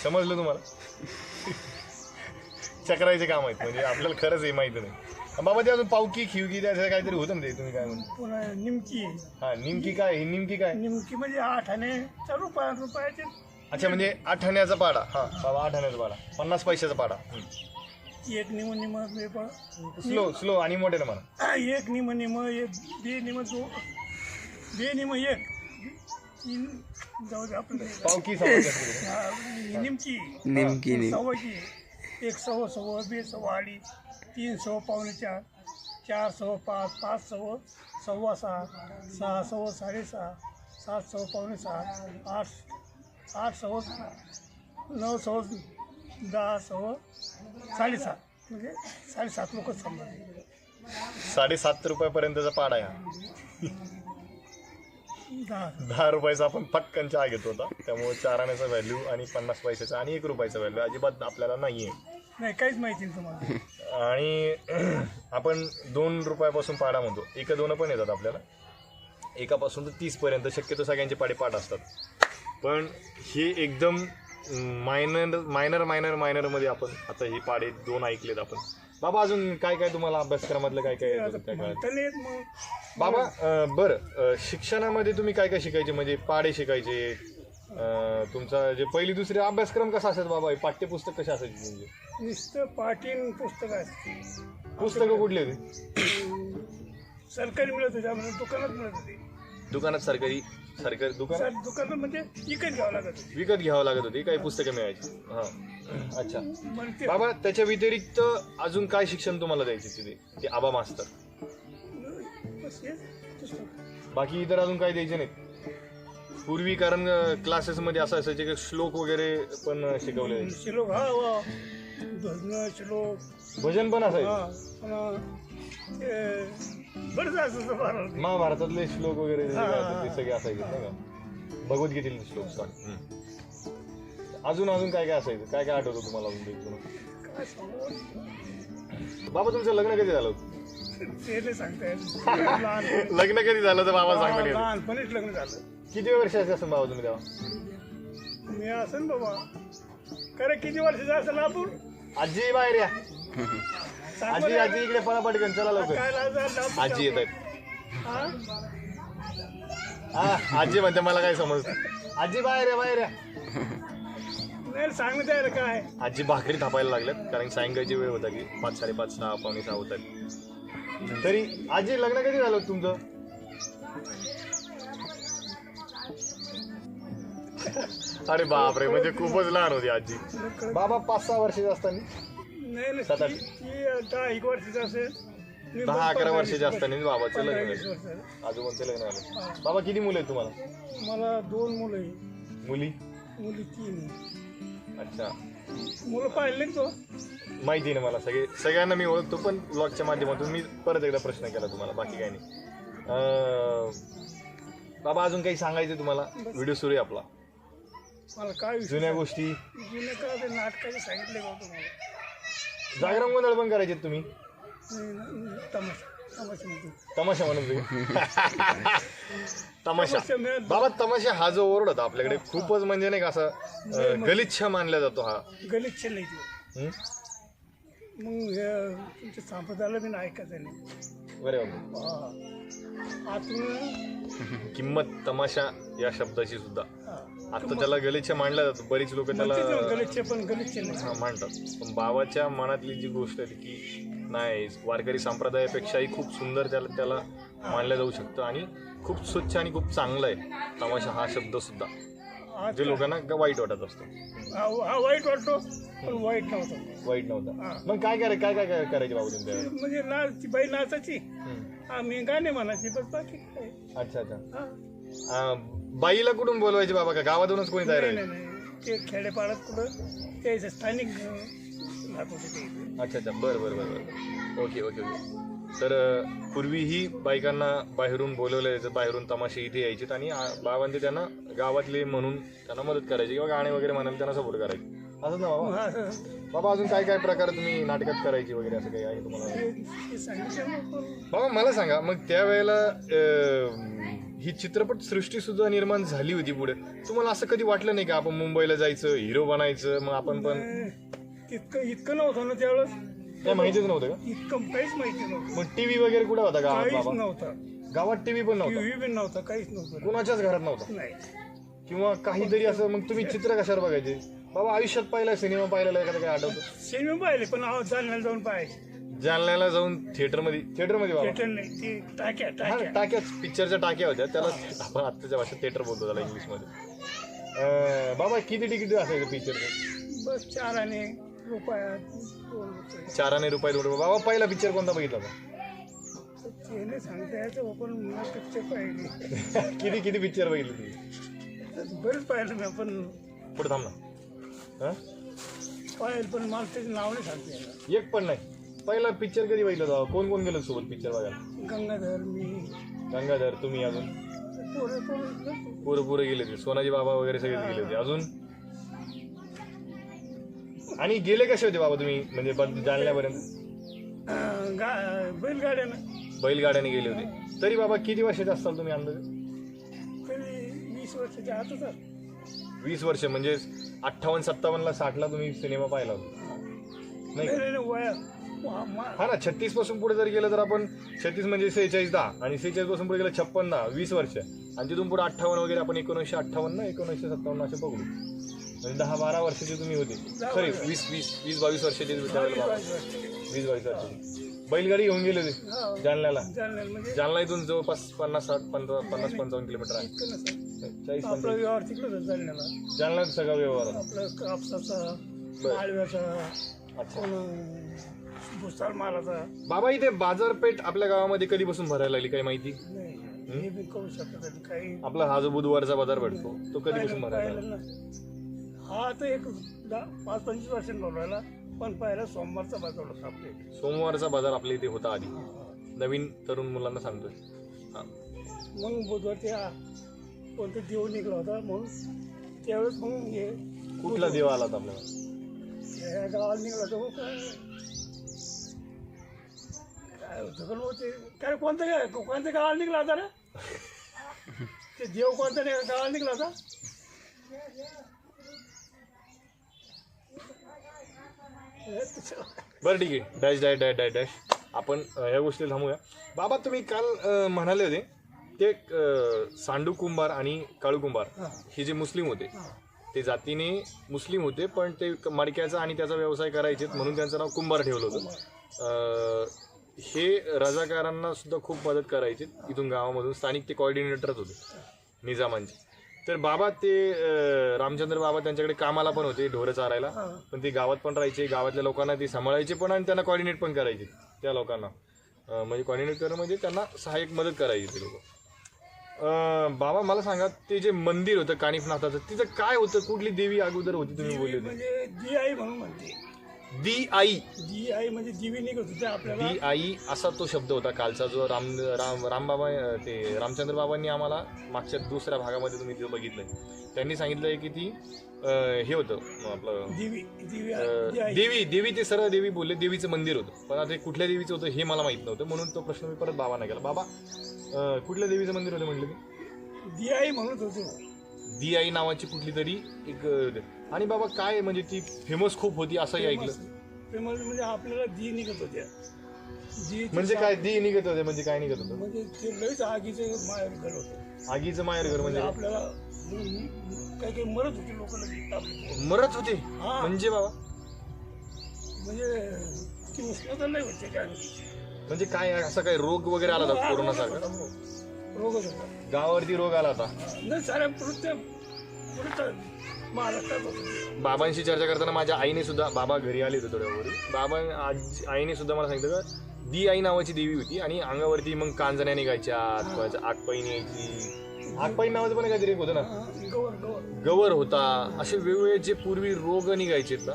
समजलं तुम्हाला? चक्रायचे काम आहेत म्हणजे आपल्याला खरंच हे माहिती नाही. बाबा ते अजून पावकी खिवकी त्याचं काहीतरी होतं ना ते, तुम्ही काय म्हणता? पुन्हा निमकी. हा, निमकी काय? ही निमकी काय? निमकी म्हणजे 8 आणे रुपयाचे. अच्छा, म्हणजे 8 आण्याचा पाडा. हा बाबा, 8 आण्याचा पाडा, 50 पैशाचा पाडा. एक निम बेबा. स्लो आणि मोठ्याने म्हणा. एक निम एक, बे निम 2, बे निम 1, 3 जाऊ दे आपण. पावकी निमकी सव्वाची, 1 सव्वा, बे सव्वा 2.5, 3 सव्वा पावणे 4, 4 सव्वा 5, 5 सव्वा सव्वा 6, 6 सव्वा 6.5, 7 सव्वा पावणे 7, 8 सव्वा 9 सव्वा 10 सव्वा 7.5, म्हणजे 7.5 लोक समजा. 7.5 रुपयापर्यंतचा पाडा आहे. 10 रुपयाचा आपण पटकन चहा घेतो होता, त्यामुळे 4 आण्याचा व्हॅल्यू आणि 50 पैशाचा आणि 1 रुपयाचा व्हॅल्यू अजिबात आपल्याला नाहीये. नाही, काहीच माहिती नाही तुम्हाला. आणि आपण 2 रुपयापासून पाडा म्हणतो. 1-2 पण येतात आपल्याला. 1 पासून तर 30 पर्यंत शक्यतो सगळ्यांचे पाडे पाठ असतात. पण हे एकदम मायनर मध्ये आपण आता हे पाडे 2 ऐकलेत आपण. बाबा अजून काय काय तुम्हाला अभ्यासक्रमातलं काय काय आता काय कळलं? म्हणता नाही येत मग. बाबा बरं शिक्षणामध्ये तुम्ही काय काय शिकायचे म्हणजे पाडे शिकायचे तुमचा जे पहिली दुसरी अभ्यासक्रम कसा असायचा बाबा हे पाठ्यपुस्तक कशा असायची म्हणजे नुसतं पाटील पुस्तकं असते. पुस्तकं कुठली होती सरकारी मिळत होते आम्हाला, दुकानात मिळत होते. दुकानात सरकारी दुकान दुकानात म्हणजे विकत घ्यावं लागत होते. विकत घ्यावं लागत होती काही पुस्तकं मिळायची हा अच्छा मग ते बाबा त्याच्या व्यतिरिक्त अजून काय शिक्षण तुम्हाला द्यायचे तिथे ते आबा मास्तर बस हेच पुस्तक. बाकी इतर अजून काही द्यायचे नाहीत पूर्वी कारण क्लासेस मध्ये असं असायचे की श्लोक वगैरे पण शिकवले जायचे. श्लोक हा वा भजन श्लोक भजन पण असायचे हा पुन्हा बरंच असं बरं. महाभारतातले श्लोक वगैरे जे हा, काय हा, असतात ते हा. सगळे असायचे नाही का भगवद्गीतेतले श्लोक अजून काय काय असायचं काय काय आठवतं तुम्हाला अजून तिथून? काय सांगू बाबा तुमचं लग्न कधी झालं होतं? ते नाही सांगता येत. लहानपणी लग्न कधी झालं तर बाबा सांगता नाही येत. लहानपणीच लग्न झालं. किती वर्षाचे असेल बाबा तुम्ही तेव्हा मी असं बाबा खरं किती वर्षाचं असेल आपण आजी बाहेर या सांग आजी बरं. आजी इकडे पटापट घेऊन चला लवकर काय लाज आहे, लाज आजी येत आहेत हा? हा आजी म्हणते मला काय समजतं आजी बाहेर या बाहेर या नाही सांगण्यात यायला काय. आजी भाकरी थापायला लागल्यात कारण सायंकाळची वेळ होता की 5, 5:30, 6, 5:45 होतात तरी आजी लग्न कधी झालं होतं तुमचं अरे बापरे म्हणजे खूपच लहान होती आजी बाबा 5-6 वर्षाचे असताना नाही नाही, 7-8. ती 10-1 वर्षाची असेल. मी 10-11 वर्षाचे 15-20 असताना बाबाचं लग्न 15-20 झालं वर्षाचं. आजोबांचं लग्न झालं हा. बाबा किती मुलं आहेत तुम्हाला मला 2 मुलं आहे. मुली मुली 3 आहे. अच्छा मुलं पाहिले तो माहिती नाही मला सगळ्यांना मी ओळखतो पण ब्लॉगच्या माध्यमातून मी परत एकदा प्रश्न केला तुम्हाला बाकी काही नाही बाबा अजून काही सांगायचं तुम्हाला व्हिडिओ सुरू आहे आपला मला काय विषय जुन्या गोष्टी जुने का ते नाटकाचे सांगितले का तुम्हाला जागरण गोंधळ पण करायचे तुम्ही तमाशा तमाशा म्हणतो. तमाशा म्हणून तुम्ही तमाशा तमाशा मिळत बाबा तमाशा हा जो ओरड होता आपल्याकडे खूपच म्हणजे नाही का असं गलिच्छ मानला जातो हा गलिच्छ नाही ते. हं? मग तुमच्या संप्रदायाला बी नाही ऐकायचं नाही. बरे बाबा हा. आतून किंमत तमाशा या शब्दाची सुद्धा हा. आता त्याला गलिच्छ मानला जातो बरीच लोक त्याला म्हणते ते गलिच्छ पण गलिच्छ नाही. हा मांडतात पण बाबाच्या मनातली जी गोष्ट आहे की नाही वारकरी संप्रदायापेक्षाही खूप सुंदर त्याला मानलं जाऊ शकतं आणि खूप स्वच्छ आणि खूप चांगलं आहे तमाशा हा शब्द सुद्धा आज जे लोकांना वाईट वाटत असतो हा वाईट वाटतो पण वाईट नव्हता. वाईट नव्हता हा. मग काय करायचे बाबा तुमच्या म्हणजे ती बाई नाचायची आम्ही गाणे म्हणायची बस बाकी काय. अच्छा अच्छा हा. बाईला कुठून बोलवायचे बाबा का गावातूनच कोणी तयार नाही आहे नाही नाही. ते खेडेपाड्यात कुठं ते स्थानिक दाखवते ते. अच्छा अच्छा बरं ओके तर पूर्वीही बायकांना बाहेरून बोलवलं जायचं बाहेरून तमाशे इथे यायचे आणि बाबांचे त्यांना गावातले म्हणून त्यांना मदत करायची किंवा गाणे वगैरे म्हणायला त्यांना सपोर्ट करायचे असंच ना बाबा हा. बाबा अजून काय प्रकार तुम्ही नाटकात करायची वगैरे असं काही आहे तुम्हाला ते सांगितलं मग पण बाबा मला सांगा मग त्यावेळेला ही चित्रपट सृष्टी सुद्धा निर्माण झाली होती पुढे तुम्हाला असं कधी वाटलं नाही का आपण मुंबईला जायचं हिरो बनायचं मग आपण पण इतकं नव्हतं ना त्यावेळेस काय माहितीच नव्हतं का इतकं काहीच माहिती नव्हतं. मग टीव्ही वगैरे कुठे होता गावात काहीच बाबा नव्हतं. गावात टीव्ही पण नव्हता टीव्ही बी नव्हता काहीच नव्हतं. कुणाच्याच घरात नव्हता नाही किंवा काहीतरी असं मग तुम्ही चित्र कशावर बघायचे बाबा आयुष्यात पहिला सिनेमा पाहिलेला एखादा काय आठवतं सिनेमा पाहिले पण जालन्याला जाऊन पाहायचे. जालन्याला जाऊन थिएटरमध्ये बाबा थिएटर नाही ते टाक्या हा टाक्या टाक्याच पिक्चरच्या टाक्या होत्या त्याला आपण आत्ताच्या भाषेत थिएटर बोलतो त्याला इंग्लिशमध्ये बाबा किती तिकीट असायचं पिक्चरचं बस 4 आणि रुपया 2 रुपये. 4 आणि रुपये 2 रुपये बाबा पहिला पिक्चर कोणता बघितला होता ते नाही सांगता यायचं पण मला पिक्चर पाहिले किती पिक्चर बघितले तुम्ही बरेच पाहिलं मी पण पुढे थांब ना हा? पाहिलं पण मला त्याचं नाव नाही सांगता येणार. एक पण नाही पहिला पिक्चर कधी बघितला होता कोण गेलं सोबत पिक्चर बघायला गंगाधर मी गंगाधर तुम्ही अजून पुरं गेले होते सोनाजी बाबा वगैरे सगळेच गेले होते अजून आणि गेले कसे होते बाबा तुम्ही म्हणजे जालन्यापर्यंत बैलगाड्याने गेले होते तरी बाबा किती वर्षाचे असताल तुम्ही अंदाजे तरी 20 वर्षाच्या आतच 20 वर्ष म्हणजे 58-57 ला 60 ला तुम्ही सिनेमा पाहिला होता नाही का? नाही, वया हा ना 36 पासून पुढे जर गेलं तर आपण 36 म्हणजे 46-10 आणि 46 पासून पुढे गेलं 56-10 20 वर्ष आणि तिथून पुढे 58 वगैरे आपण 1958 1957 असे बघू म्हणजे 10-12 वर्षाचे तुम्ही होते सॉरी 20-22 वर्षाचे त्यावेळेला 20-22 वर्षाचे बैलगाडी घेऊन गेले होते जालन्याला म्हणजे जालना इथून जवळपास 50-55 किलोमीटर आहे इतकं नसतं. 40 आपला व्यवहार तिकडे जालन्याला जालन्यात सगळा व्यवहार आपलं कापसाचा बरं. माळव्याचा अच्छा भुसार मालाचा बाबा इथे बाजारपेठ आपल्या गावामध्ये कधीपासून भरायला लागली काही माहिती नाही हे बी करू शकत नाही. काही आपला हा जो बुधवारचा बाजार भरतो तो कधीपासून भरायला पाहिलं लागला? ना हा आता एक 10-25 वर्षांनी भरवायला पण पहिला सोमवारचा बाजार होता आपल्या इथे. सोमवारचा बाजार आपल्या इथे होता आधी नवीन तरुण मुलांना सांगतोय हा. मग बुधवार ते कोणता देव निघला होता म्हणून त्यावेळेस मग हे कुठला देव आला होता आपल्याला या गावाला निघला होता मग काय होतं का मग ते काय कोणत्या गावाला निघला होता रे ते देव कोणत्या गावाला निघला होता बरं ठीक आहे dash dash dash dash dash आपण ह्या गोष्टी थांबूया बाबा तुम्ही काल म्हणाले होते ते सांडू कुंभार आणि काळू कुंभार हे जे मुस्लिम होते ते जातीने मुस्लिम होते पण ते मडक्याचा आणि त्याचा व्यवसाय करायचे म्हणून त्यांचं नाव कुंभार ठेवलं होतं हे रजाकारांना सुद्धा खूप मदत करायचे इथून गावामधून स्थानिक ते कॉर्डिनेटरच होते निजामांचे तर बाबा ते रामचंद्र बाबा त्यांच्याकडे कामाला पण होते ढोरं चारायला पण ते गावात पण राहायचे गावातल्या लोकांना ते सांभाळायचे पण आणि त्यांना कॉर्डिनेट पण करायचे त्या लोकांना म्हणजे कॉर्डिनेट करणं म्हणजे त्यांना सहाय्यक मदत करायची ते लोक बाबा मला सांगा ते जे मंदिर होतं कानिफनाथाचं तिथं काय होतं कुठली देवी अगोदर होती तुम्ही बोलले होते म्हणजे दी आई म्हणून म्हणते दी आई दी आई म्हणजे दिवी निघत होते आपल्याला दी आई असा तो शब्द होता कालचा जो रामबाबा ते रामचंद्र बाबांनी आम्हाला मागच्या दुसऱ्या भागामध्ये तुम्ही तिथं बघितलंय त्यांनी सांगितलंय की ती हे होतं आपलं देवी ते सरळ देवी बोलले देवीचं मंदिर होतं पण आता कुठल्या देवीचं होतं हे मला माहित नव्हतं म्हणून तो प्रश्न मी परत बाबांना केला बाबा कुठल्या देवीचं मंदिर होतं म्हटलं ते दी आई म्हणत होतो दी आई नावाची कुठली तरी एक आणि बाबा काय म्हणजे ती फेमस खूप होती असंही ऐकलं फेमस म्हणजे आपल्याला दी निघत होत्या म्हणजे काय दी निघत होते म्हणजे काय निघत होतं म्हणजे ते लईच आगीचं माहेर घर होतं आगीचं माहेर घर म्हणजे आपल्याला काही काही मरत होते लोक मरत होते म्हणजे बाबा म्हणजे ती उष्णता नाही होते काय म्हणजे काय असं काय रोग वगैरे आला होता कोरोना सारखा रोगच होता गावावरती रोग आला होता नाही साऱ्या पुढे महाराष्ट्रात होतं बाबांशी चर्चा करताना माझ्या आईने सुद्धा बाबा घरी आले होते थोड्यावर आईने सुद्धा मला सांगितलं का दी आई नावाची देवी होती आणि अंगावरती मग कांजण्या निघायच्या आगपाईन यायची आगपाईन नावाचं पण काहीतरी होतं ना गवर होता असे वेगवेगळे जे पूर्वी रोग निघायचे ना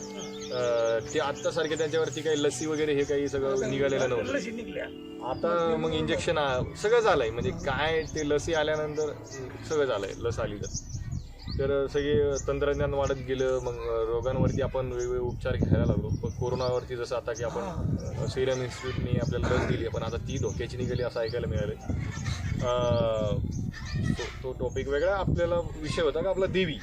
ते आत्ता सारखे त्यांच्यावरती काही लसी वगैरे हे काही सगळं निघालेलं नव्हतं आता मग इंजेक्शन सगळं झालंय म्हणजे काय ते लसी आल्यानंतर सगळं झालंय लस आली तर सगळे तंत्रज्ञान वाढत गेलं मग रोगांवरती आपण वेगवेगळे उपचार घ्यायला लागलो पण कोरोनावरती जसं आता की आपण सिरम इन्स्टिट्यूटने आपल्याला लस दिली पण आता ती धोक्याची निघाली असं ऐकायला मिळालं तो टॉपिक वेगळा आपल्याला विषय होता का आपला देवी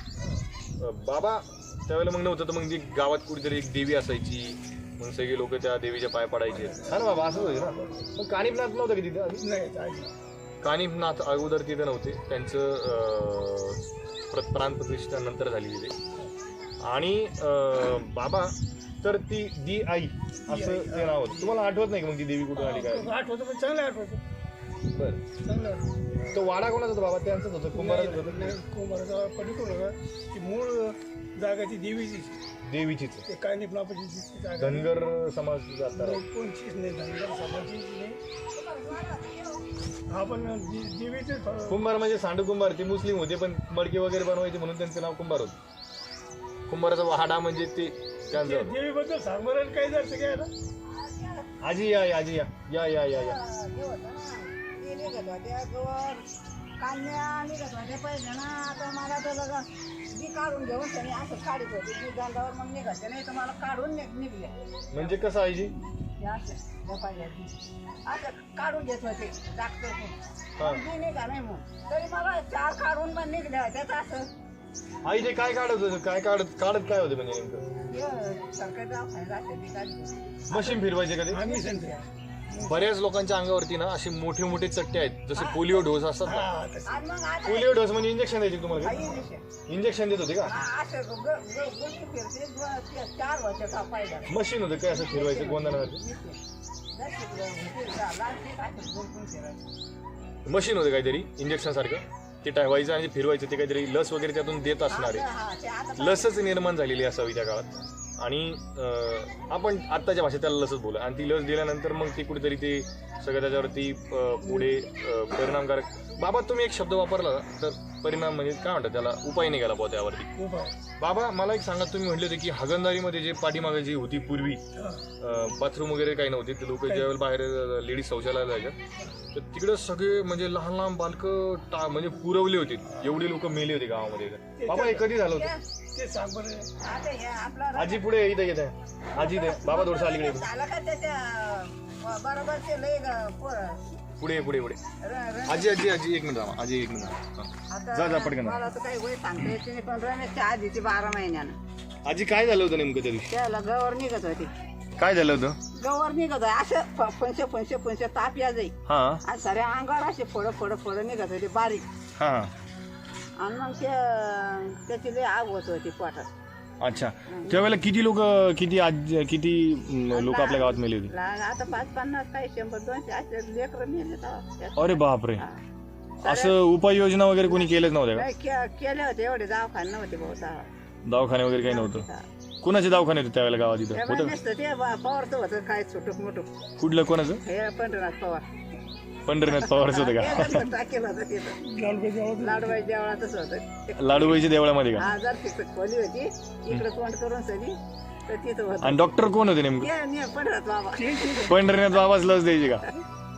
बाबा त्यावेळेला मग नव्हतं तर मग जी गावात कुठेतरी एक देवी असायची मग सगळे लोक त्या देवीच्या पाय पडायचे हा ना बाबा असं होतं ना मग कानिफनाथ नव्हतं की तिथं नाही कानिफनाथ अगोदर तिथं नव्हते त्यांचं प्राणप्रतिष्ठा नंतर झाली तिथे आणि बाबा तर ती दी आई असं ते नाव होतं तुम्हाला आठवत नाही का मग ती देवी कुठून आली काय आठवतं पण चांगलं आठवतं बरं चांगलं तो वाडा कोणाचा होता बाबा त्यांचंच होतं कुंभाराचं होतं कुंभाराचा पलीकडून होता ती मूळ जागा ती देवीचीच ते काय नाही आपल्याची जागा धनगर समाज जाता कोणचीच नाही धनगर समाजाचीच नाही हा पण देवीचे कुंभार म्हणजे सांडू कुंभार ते मुस्लिम होते पण मडके वगैरे बनवायचे म्हणून त्यांचं नाव कुंभार होतं कुंभाराचा वाडा म्हणजे ते त्यांचं देवीबद्दल सांगणार काय जायचं घ्यायला आजी या आजी या या या या या कांद्या निघत होते पहिले ना आता मला तर लगा जी काढून घेऊन त्याने असं काढत होते जी दंडावर मग निघायचे नाही तर मला काढून निघले म्हणजे कसं आईजी असं काढून घेत होते डॉक्टर निघा नाही मग तरी मला 4 काढून पण निघल्या त्याच असं आई ते काय काढत होतं, काय काढत काय होतं म्हणजे नेमकं? हे सरकारी दवाखान्यात जाते ती काढली. मशीन फिरवायचे का ते? आम्ही सांगते बऱ्याच लोकांच्या अंगावरती ना असे मोठे मोठे चट्टे आहेत, जसे पोलिओ डोस असतात ना. आणि मग आता पोलिओ डोस म्हणजे इंजेक्शन द्यायचे तुम्हाला काही का? नाही. इंजेक्शन देत होते का? असं गोष्टी फिरते 4 वर्षाचा फायदा. मशीन होतं काय असं फिरवायचं गोंधळावरती? मशीन होतं काहीतरी इंजेक्शन सारखं, ते टाकायचं आणि फिरवायचं, ते काहीतरी लस वगैरे त्यातून देत असणार आहे. लसच निर्माण झालेली असावी त्या काळात. आणि आपण आत्ताच्या भाषेत त्याला लसच बोला. आणि ती लस दिल्यानंतर मग ती कुठेतरी ते सगळं त्याच्यावरती पुढे परिणामकारक. बाबा तुम्ही एक शब्द वापरला तर परिणाम म्हणजे काय म्हणतात त्याला, उपाय निघाला बुवा त्यावरती. बाबा मला एक सांगा, तुम्ही म्हटले होते की हागणदारीमध्ये जे पाठीमागे जी होती पूर्वी बाथरूम वगैरे काही नव्हते, ते लोक ज्यावेळेला बाहेर लेडीज शौचालयाला जायच्या तर तिकडे सगळे म्हणजे लहान लहान बालकं म्हणजे पुरवले होते, एवढे लोक मेले होते गावामध्ये. बाबा हे कधी झालं होतं? ते सांग बरं. आता हे आपला आजी पुढे इथे येत आहे, आजी दे बाबा थोडस अलीकडे येतो. झालं का त्याच्या बरोबर ते लय पुढे पुढे पुढे आजी आजी आजी 1 मिनिट थांबा, आजी 1 मिनिट थांबा. जा जा पटकन. मला तर काही वय सांगता येते नाही, पण रमेशच्या आधीची 12 महिन्यानं आजी काय झालं होतं नेमकं त्या दिवशी? त्याला गवर निघत होती. काय झालं होतं? गवर निघत होती असं फणसे ताप या जाई हा आणि साऱ्या अंगावर असे फळ निघत होते बारीक. हा आणि मग त्याची लय आग होत होती पोटात. अच्छा. त्यावेळेला किती लोक आपल्या गावात मेले होते? आता 5-50 काही 100-200 असे लेकरं मेले तेव्हा. अरे बापरे. असं उपाययोजना वगैरे कोणी केलंच नव्हत्या का? नाही, केले होते, एवढे दवाखाने नव्हते बहुता. दवाखाने वगैरे काही नव्हतं? कुणाचे दवाखाने होते त्यावेळेला गावात इथं होतं? नसतं ते पवारचं होतं काय छोटं मोठं. कुठलं कोणाचं? हे पंढरनाथ पवार. पंढरनाथ पवारचं होतं का? टाकेलं होतं तिथं लाडबाई देवळातच होतं. लाडूबाईच्या देवळामध्ये का? 1000 फीट खोली होती, इकडे तोंड करून सगळी तर तिथं होतं. आणि डॉक्टर कोण होते नेमकं? पंढरनाथ बाबा. पंढरनाथ बाबाच लस द्यायचे का?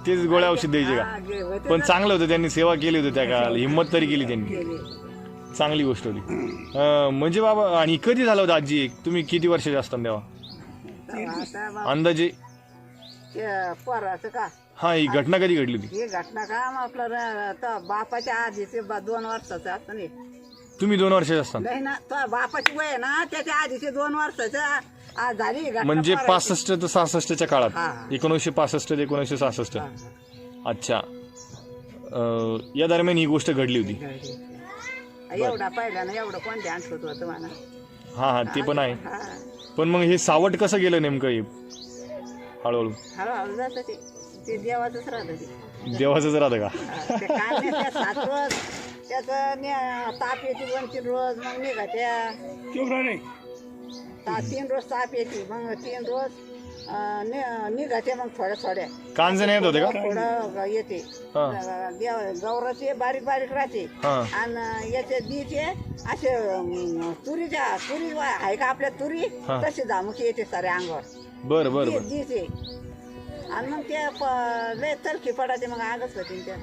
तेच गोळ्या औषध द्यायचे का? हा, होते पण ना. चांगलं होतं, त्यांनी सेवा केली होती त्या काळाला, हिंमत तरी केली त्यांनी, गेले. चांगली गोष्ट होती. म्हणजे बाबा, आणि कधी झालं होतं आजी, तुम्ही किती वर्षाचे असताना तेव्हा आता बाबा अंदाजे? ते पोराचं का हा, ही घटना कधी घडली होती? ही घटना का आपलं बापाच्या आधीचे 2 वर्षाचं असतं नाही. तुम्ही 2 वर्षाचे असताना नाही ना, तो बापाची वय आहे ना त्याच्या आधीचे 2 वर्षाचं झाली घटना म्हणजे पोराची. 65 ते 66च्या काळात, हा. 1965 ते 1966. हा. अच्छा. या दरम्यान ही गोष्ट घडली होती. एवढा पाहिला ना, एवढं कोण ध्यान ठेवत होतं म्हणा. हा हा, ते पण आहे. हा. पण मग हे सावट कसं गेलं नेमकं हे हळूहळू? हळूहळू जातं ते देवाचंच राहतं ते. देवाचंच राहतं का? ते काढण्याच्या 7 रोज त्याचं ताप येते 2-3 रोज, मग निघत्या. तेवढा नाही 3 रोज ताप येते, मग 3 रोज निघते, मग थोड्या कांजणे येत होते का? थोडं येते. हा. गौराचे बारीक राहते हा. आणि याचे दीचे असे तुरी आहे का आपल्या तुरी हा. तशी धामुकी येते साऱ्या अंगावर. बरं बरं बरं. दीचे आणि मग ते लय तलखी पडायचे, मग आगच होती त्या.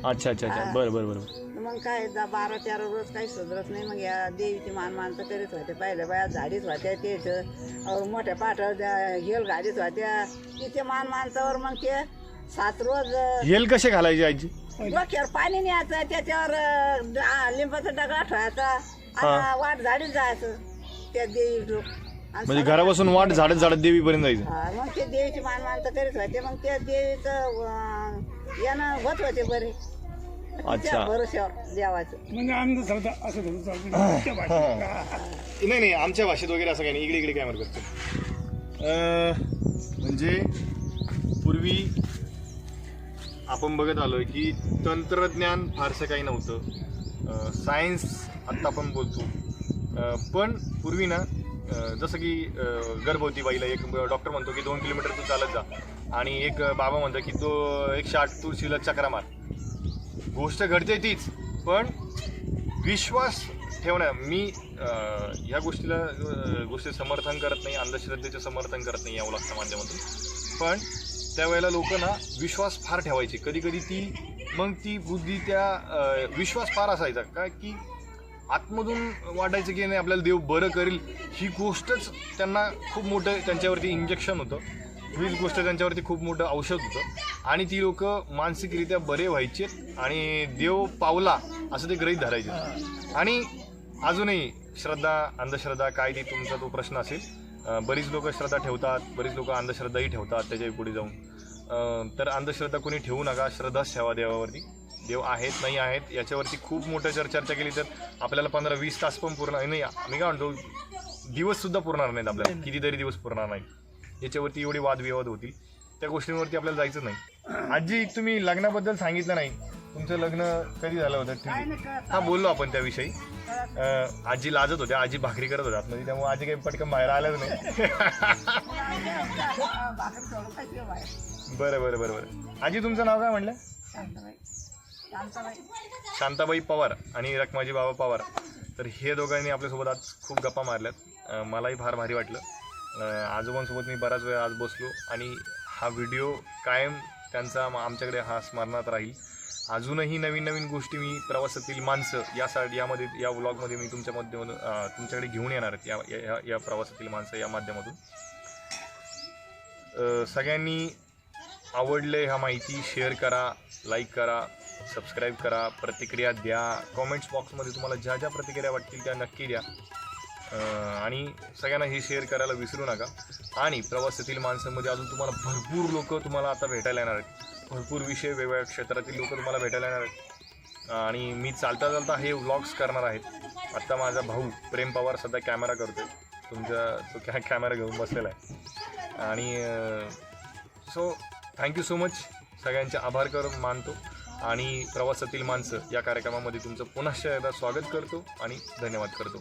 अच्छा अच्छा अच्छा. बरं बरं बरं. मग काय 12-13 रोज काही सुधरत नाही. मग या देवीची मानमानतं करीत होते. पहिल्या बाया झाडीच होत्या, ते मोठ्या पाठ्यावर हेल घालीत होत्या. तिथे मानमानतावर मग ते 7 रोज हेल कसे घालायचे आजी? डोक्यावर पाणी न्यायचं, त्याच्यावर लिंबाचा दगड ठेवायचा आणि वाट झाडीत जायचं त्या देवी. म्हणजे घरापासून वाट झाडत देवीपर्यंत जायचं? मग ते देवीची मानमानतं करीत होते. मग त्या देवीचं यानं होत होते बरे. अच्छा. भरोश्यावर देवाचं म्हणजे अंदाज होता असं धरून चालतं त्या भाषेत. नाही आमच्या भाषेत वगैरे असं काही नाही. इकडे काय म्हणत करतो म्हणजे पूर्वी आपण बघत आलोय की तंत्रज्ञान फारसं काही नव्हतं, सायन्स आत्ता आपण बोलतो, पण पूर्वी ना जसं की गर्भवती बाईला एक डॉक्टर म्हणतो की 2 किलोमीटर तू चालत जा, आणि एक बाबा म्हणतो की तो 108 तू शिलत चक्रा मार. गोष्ट घडते तीच, पण विश्वास ठेवणं. मी ह्या गोष्टी समर्थन करत नाही, अंधश्रद्धेचे समर्थन करत नाही या उलटच्या माध्यमातून. पण त्यावेळेला लोक ना विश्वास फार ठेवायचे. कधी कधी ती बुद्धी त्या विश्वास फार असायचा का की आतमधून वाटायचं की नाही आपल्याला देव बरं करेल. ही गोष्टच त्यांना खूप मोठं त्यांच्यावरती इंजेक्शन होतं, हीच गोष्ट त्यांच्यावरती खूप मोठं औषध होतं, आणि ती लोक मानसिकरित्या बरे व्हायचे आणि देव पावला असं ते गृहीत धरायचे. आणि अजूनही श्रद्धा अंधश्रद्धा काय ती तुमचा तो प्रश्न असेल. बरीच लोक श्रद्धा ठेवतात, बरीच लोक अंधश्रद्धाही ठेवतात त्याच्या पुढे जाऊन. तर अंधश्रद्धा कोणी ठेवू नका, श्रद्धाच ठेवा देवावरती. देव आहेत नाही आहेत याच्यावरती खूप मोठं चर्चा केली तर आपल्याला 15-20 तास पण पूर्ण नाही. मी काय म्हणतो, दिवससुद्धा पुरणार नाहीत आपल्याला, कितीतरी दिवस पुरणार नाहीत. याच्यावरती एवढे वादविवाद होतील, त्या गोष्टींवरती आपल्याला जायचं नाही. आजी, तुम्ही लग्नाबद्दल सांगितलं नाही, तुमचं लग्न कधी झालं होतं? हां, बोललो आपण त्याविषयी. आजी लाजत होत्या, आजी भाकरी करत होत्या आतमध्ये, त्यामुळे आजी काही पटकन बाहेर आल्याच नाही. बरं बरं बरं बरं. आजी, तुमचं नाव काय म्हटलं? शांताबाई पवार आणि रखमाजी बाबा पवार. तर हे दोघांनी आपल्यासोबत आज खूप गप्पा मारल्यात. मलाही फार भारी वाटलं. आजोबांसोबत मी बराच वेळ आज बसलो आणि हा व्हिडिओ कायम त्यांचा आमच्याकडे हा स्मरणात राहील. अजूनही नवीन नवीन गोष्टी मी प्रवासातील माणसं यामध्ये या व्लॉगमध्ये मी तुमच्याकडे घेऊन येणार आहेत. या प्रवासातील माणसं या माध्यमातून सगळ्यांनी आवडले ह्या माहिती शेअर करा, लाईक करा, सबस्क्राईब करा, प्रतिक्रिया द्या. कॉमेंट्स बॉक्समध्ये तुम्हाला ज्या ज्या प्रतिक्रिया वाटतील त्या नक्की द्या. आणि सगळ्यांना हे शेअर करायला विसरू नका. आणि प्रवासातील माणसांमध्ये अजून तुम्हाला भरपूर लोक तुम्हाला आता भेटायला येणार आहेत. भरपूर विषय, वेगवेगळ्या क्षेत्रातील लोक तुम्हाला भेटायला येणार आहेत. आणि मी चालता चालता हे व्लॉग्स करणार आहेत. आत्ता माझा भाऊ प्रेम पवार सध्या कॅमेरा करतो आहे, तो कॅमेरा घेऊन बसलेला आहे. आणि सो थँक्यू सो मच. सगळ्यांचे आभार मानतो आणि प्रवासातील माणसं या कार्यक्रमामध्ये तुमचं पुन्हा एकदा स्वागत करतो आणि धन्यवाद करतो.